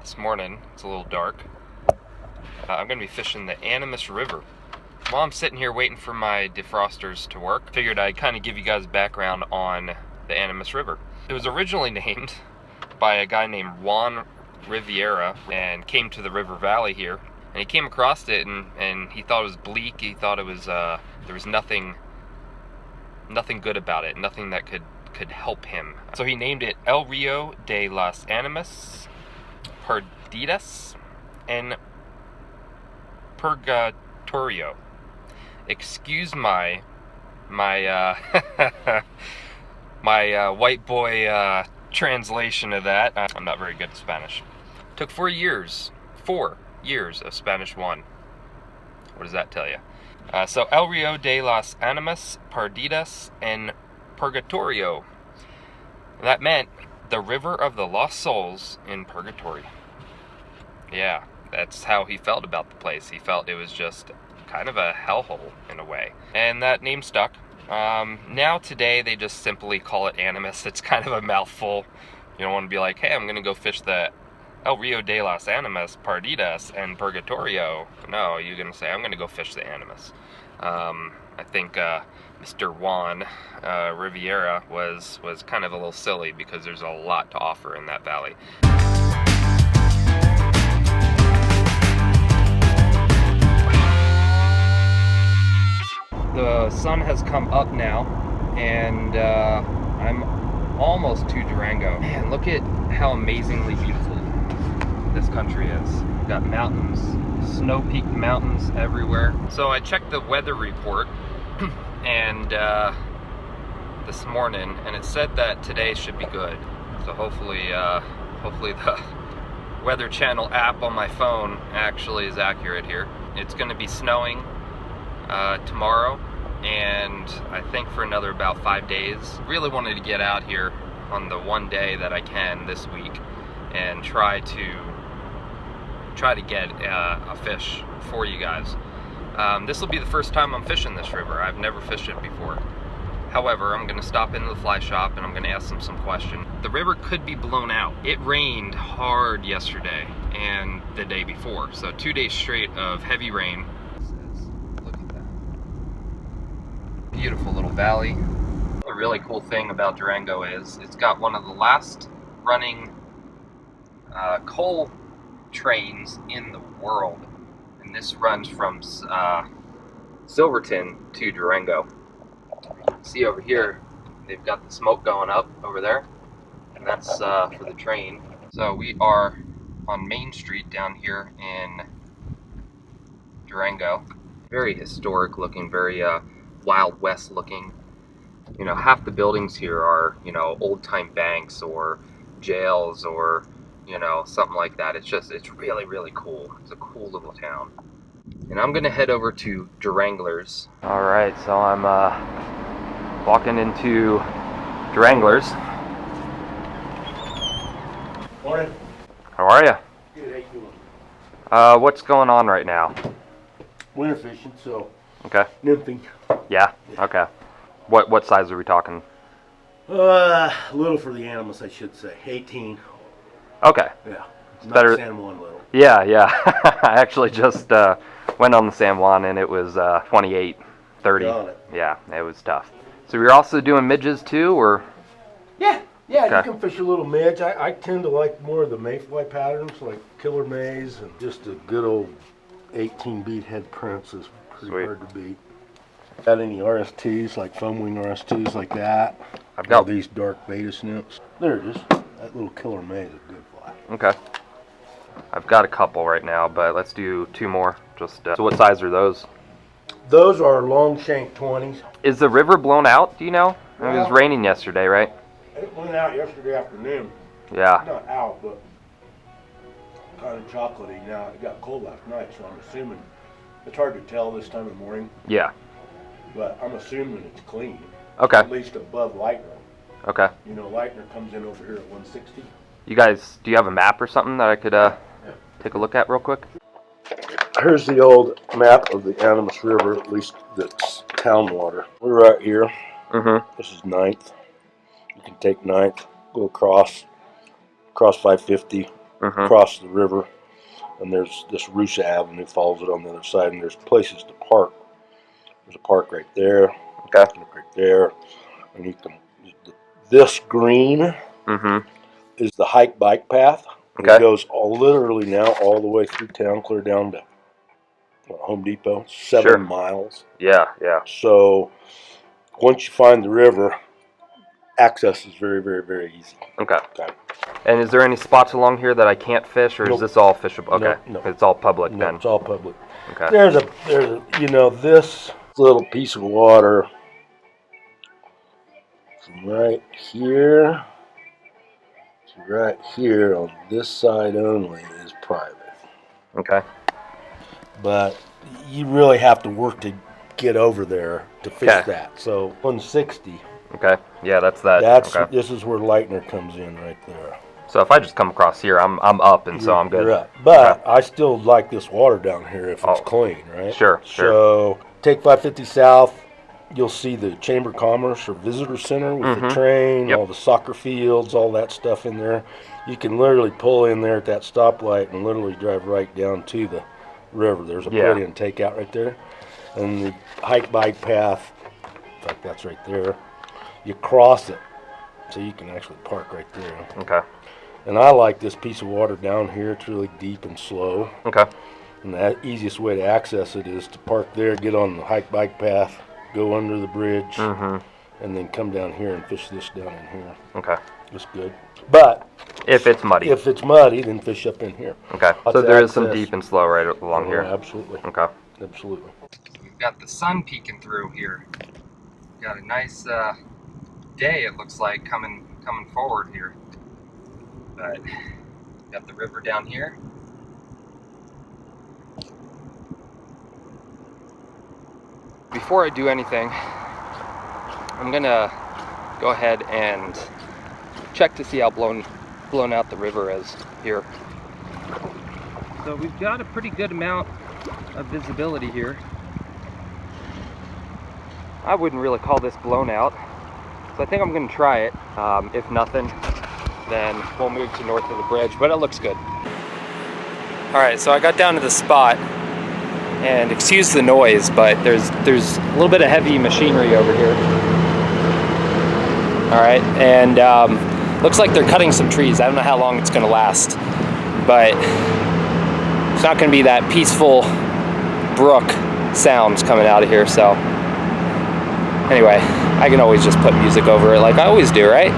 this morning. It's a little dark. I'm going to be fishing the Animas River. While I'm sitting here waiting for my defrosters to work, figured I'd kind of give you guys background on the Animas River. It was originally named by a guy named Juan Rivera and came to the river valley here. And he came across it and he thought it was bleak. He thought it was, there was nothing good about it, nothing that could help him. So he named it El Rio de las Animas Perdidas and Purgatorio. Excuse my my white boy translation of that. I'm not very good at Spanish. Took 4 years of Spanish 1. What does that tell you? So El Rio de las Animas Perdidas and Purgatorio. That meant the river of the lost souls in purgatory. Yeah, that's how he felt about the place. He felt it was just kind of a hellhole in a way. And that name stuck. Now today they just simply call it Animas. It's kind of a mouthful. You don't want to be like, hey, I'm going to go fish the El Rio de las Animas Perdidas and Purgatorio. No, you're going to say, I'm going to go fish the Animas. I think Mr. Juan Rivera was kind of a little silly because there's a lot to offer in that valley. The sun has come up now, and I'm almost to Durango. Man, look at how amazingly beautiful this country is. We've got mountains, snow-peaked mountains everywhere. So I checked the weather report and this morning, and it said that today should be good. So hopefully the Weather Channel app on my phone actually is accurate here. It's going to be snowing tomorrow, and I think for another about 5 days. Really wanted to get out here on the one day that I can this week and try to get a fish for you guys. This will be the first time I'm fishing this river. I've never fished it before. However, I'm going to stop into the fly shop and I'm going to ask them some questions. The river could be blown out. It rained hard yesterday and the day before, so 2 days straight of heavy rain. Look at that. Beautiful little valley. The really cool thing about Durango is it's got one of the last running coal trains in the world, and this runs from Silverton to Durango. You can see over here they've got the smoke going up over there, and that's for the train. So we are on Main Street down here in Durango. Very historic looking, very Wild West looking. You know, half the buildings here are, you know, old time banks or jails or, you know, something like that. It's really, really cool. It's a cool little town. And I'm gonna head over to Duranglers. All right, so I'm walking into Duranglers. Morning. How are you? Good, how you doing? What's going on right now? Winter fishing, so Okay. nymphing. Yeah. Okay. What size are we talking? Little for the Animas, I should say. 18. Okay. Yeah. Not better- San Juan little. Yeah. I actually just went on the San Juan and it was 28, 30. Got it. Yeah, it was tough. So you're also doing midges too, or? Yeah, Okay. you can fish a little midge. I tend to like more of the mayfly patterns, like killer mays, and just a good old 18 beat head prince is pretty Sweet. hard to beat. Got any RSTs, like foam wing RSTs like that? I've got these dark beta snoops. There it is. That little killer may is a good fly. Okay. I've got a couple right now, but let's do 2 more. Just so what size are those? Those are long shank 20s. Is the river blown out? Do you know? I mean, it was raining yesterday, right? It went out yesterday afternoon. Yeah. Not out, but kind of chocolatey. Now it got cold last night, so I'm assuming it's hard to tell this time of morning, Yeah. but I'm assuming it's clean. Okay. At least above Lightner. Okay. You know, Lightner comes in over here at 160. You guys, do you have a map or something that I could take a look at real quick? Here's the old map of the Animas River, at least that's town water. We're right here. Mm-hmm. This is 9th. You can take 9th, go across 550, across the river, and there's this Rusa Avenue follows it on the other side, and there's places to park. There's a park right there, Okay. right there, and you can. This green is the hike bike path. Okay. It goes literally now all the way through town, clear down to Home Depot, 7 miles. Yeah, yeah. So once you find the river, access is very, very, very easy. Okay. And is there any spots along here that I can't fish, or is this all fishable? Okay. No. It's all public then. It's all public. Okay. There's a this little piece of water from right here to right here on this side only is private. Okay. But you really have to work to get over there to fish that. So 160. Okay. Yeah, that's that. This is where Lightner comes in right there. So if I just come across here, I'm up, and so I'm good. You're up. But I still like this water down here if it's clean, right? Sure. So take 550 south. You'll see the Chamber of Commerce or Visitor Center with the train, all the soccer fields, all that stuff in there. You can literally pull in there at that stoplight and literally drive right down to the river. There's a put in takeout right there. And the hike bike path, in fact, that's right there. You cross it, so you can actually park right there. Okay. And I like this piece of water down here. It's really deep and slow. Okay. And the easiest way to access it is to park there, get on the hike bike path, go under the bridge, and then come down here and fish this down in here. Okay. It's good. But if it's muddy, then fish up in here. Okay. So there is some deep and slow right along here. Absolutely. Okay. Absolutely. We've got the sun peeking through here. Got a nice day, it looks like, coming forward here. But got the river down here. Before I do anything, I'm gonna go ahead and check to see how blown out the river is here. So we've got a pretty good amount of visibility here. I wouldn't really call this blown out, so I think I'm gonna try it. If nothing, then we'll move to north of the bridge, but it looks good. All right, so I got down to the spot, and excuse the noise, but there's a little bit of heavy machinery over here. All right, and looks like they're cutting some trees. I don't know how long it's gonna last, but it's not gonna be that peaceful brook sounds coming out of here, so anyway, I can always just put music over it like I always do, right?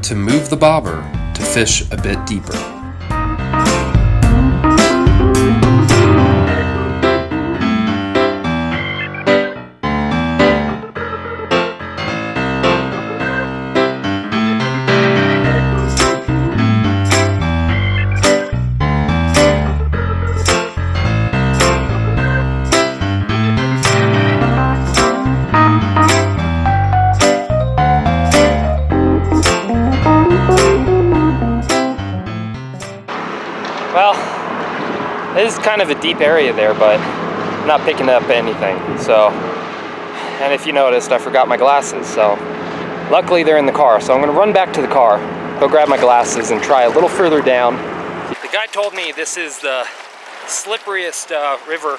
To move the bobber to fish a bit deeper. Well, it is kind of a deep area there, but I'm not picking up anything. So, and if you noticed, I forgot my glasses. So, luckily they're in the car. So I'm gonna run back to the car, go grab my glasses, and try a little further down. The guy told me this is the slipperiest river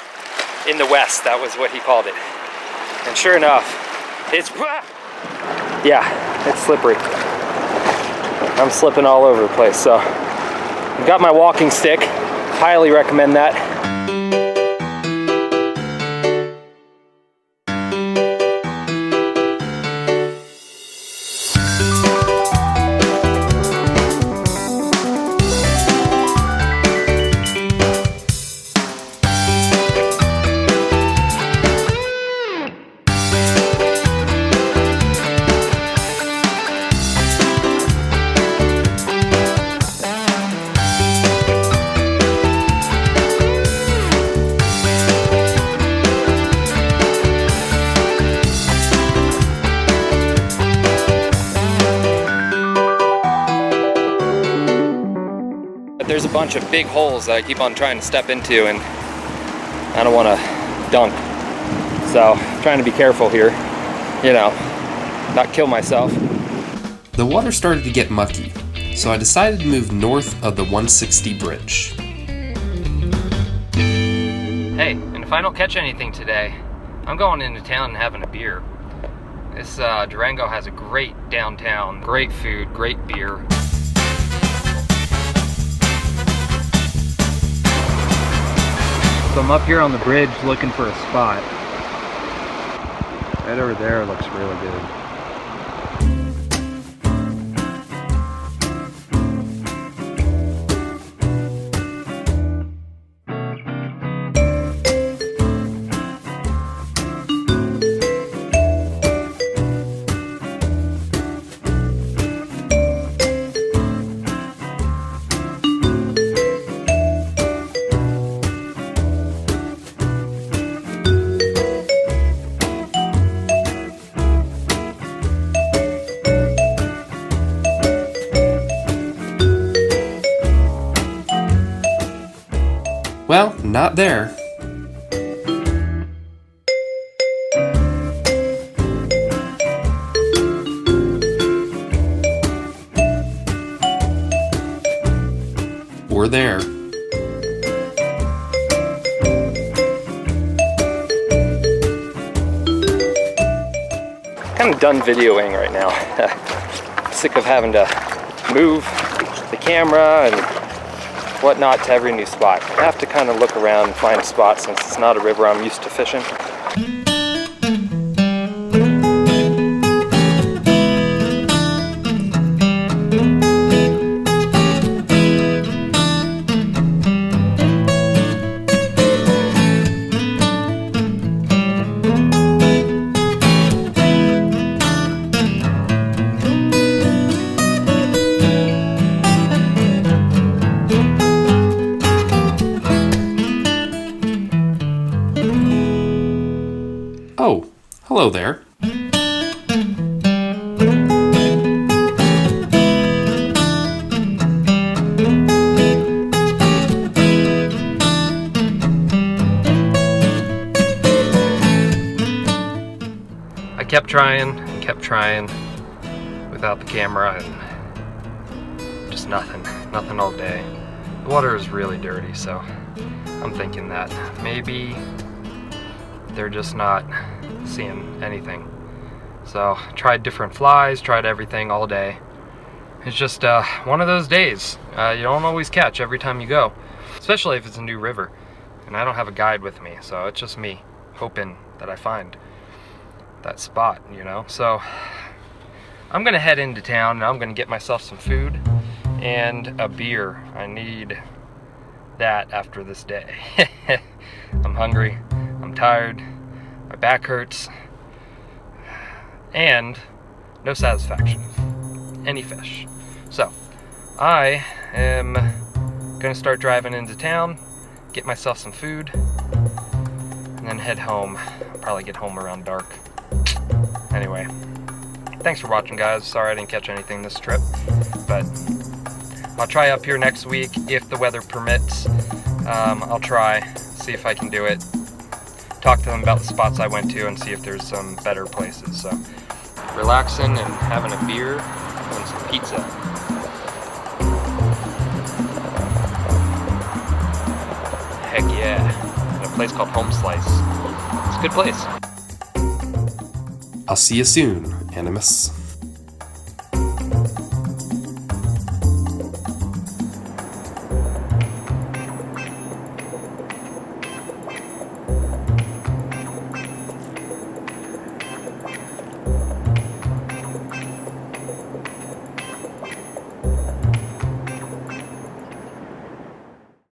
in the West. That was what he called it. And sure enough, it's slippery. I'm slipping all over the place. So. I've got my walking stick, highly recommend that. there's a bunch of big holes that I keep on trying to step into, and I don't want to dunk. So, I'm trying to be careful here, you know, not kill myself. The water started to get mucky, so I decided to move north of the 160 bridge. Hey, and if I don't catch anything today, I'm going into town and having a beer. This Durango has a great downtown, great food, great beer. So I'm up here on the bridge looking for a spot. Right over there looks really good. Well, not there. Or there. Kind of done videoing right now. Sick of having to move the camera and whatnot to every new spot. I have to kind of look around and find a spot since it's not a river I'm used to fishing. Oh, hello there. I kept trying and kept trying without the camera and just nothing all day. The water is really dirty, so I'm thinking that maybe they're just not seeing anything. So tried different flies, tried everything all day. It's just one of those days you don't always catch every time you go, especially if it's a new river and I don't have a guide with me, so it's just me hoping that I find that spot, you know. So I'm gonna head into town and I'm gonna get myself some food and a beer. I need that after this day. I'm hungry, I'm tired, my back hurts, and no satisfaction, any fish. So I am gonna start driving into town, get myself some food, and then head home. I'll probably get home around dark. Anyway, thanks for watching, guys. Sorry I didn't catch anything this trip, but I'll try up here next week if the weather permits. I'll try, see if I can do it. Talk to them about the spots I went to and see if there's some better places. So, relaxing and having a beer and some pizza. Heck yeah, at a place called Home Slice. It's a good place. I'll see you soon, Animas.